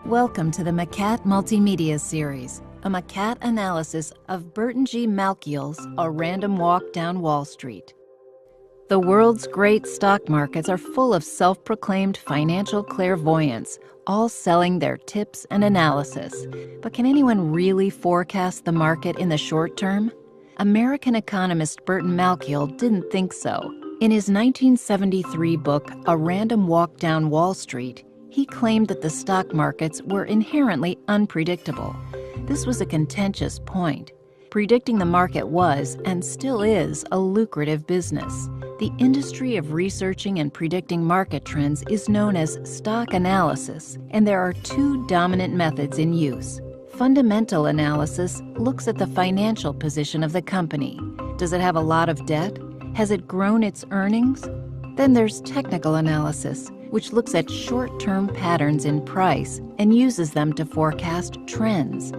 Welcome to the McCat Multimedia Series, a McCat analysis of Burton Malkiel's A Random Walk Down Wall Street. The world's great stock markets are full of self-proclaimed financial clairvoyants, all selling their tips and analysis. But can anyone really forecast the market in the short term? American economist Burton Malkiel didn't think so. In his 1973 book, A Random Walk Down Wall Street, he claimed that the stock markets were inherently unpredictable. This was a contentious point. Predicting the market was, and still is, a lucrative business. The industry of researching and predicting market trends is known as stock analysis, and there are two dominant methods in use. Fundamental analysis looks at the financial position of the company. Does it have a lot of debt? Has it grown its earnings? Then there's technical analysis, which looks at short-term patterns in price and uses them to forecast trends.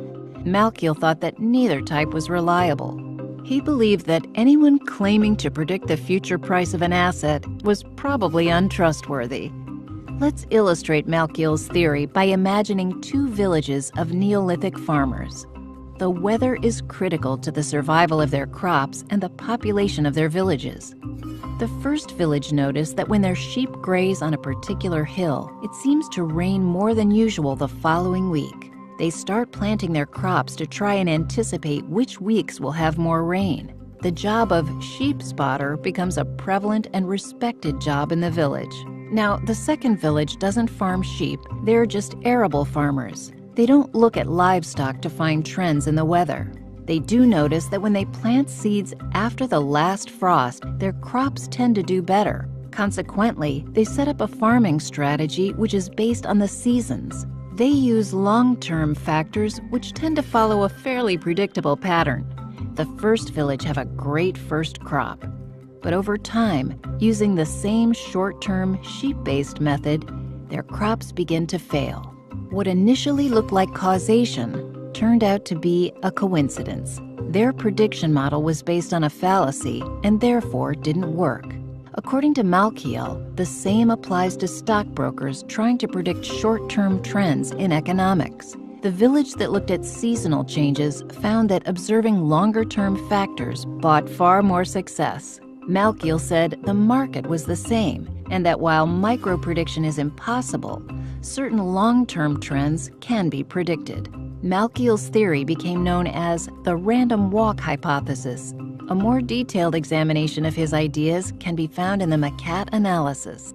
Malkiel thought that neither type was reliable. He believed that anyone claiming to predict the future price of an asset was probably untrustworthy. Let's illustrate Malkiel's theory by imagining two villages of Neolithic farmers. The weather is critical to the survival of their crops and the population of their villages. The first village noticed that when their sheep graze on a particular hill, it seems to rain more than usual the following week. They start planting their crops to try and anticipate which weeks will have more rain. The job of sheep spotter becomes a prevalent and respected job in the village. Now, the second village doesn't farm sheep, they're just arable farmers. They don't look at livestock to find trends in the weather. They do notice that when they plant seeds after the last frost, their crops tend to do better. Consequently, they set up a farming strategy which is based on the seasons. They use long-term factors which tend to follow a fairly predictable pattern. The first village have a great first crop. But over time, using the same short-term sheep-based method, their crops begin to fail. What initially looked like causation turned out to be a coincidence. Their prediction model was based on a fallacy and therefore didn't work. According to Malkiel, the same applies to stockbrokers trying to predict short-term trends in economics. The village that looked at seasonal changes found that observing longer-term factors brought far more success. Malkiel said the market was the same, and that while micro-prediction is impossible, certain long-term trends can be predicted. Malkiel's theory became known as the random walk hypothesis. A more detailed examination of his ideas can be found in the McCat analysis.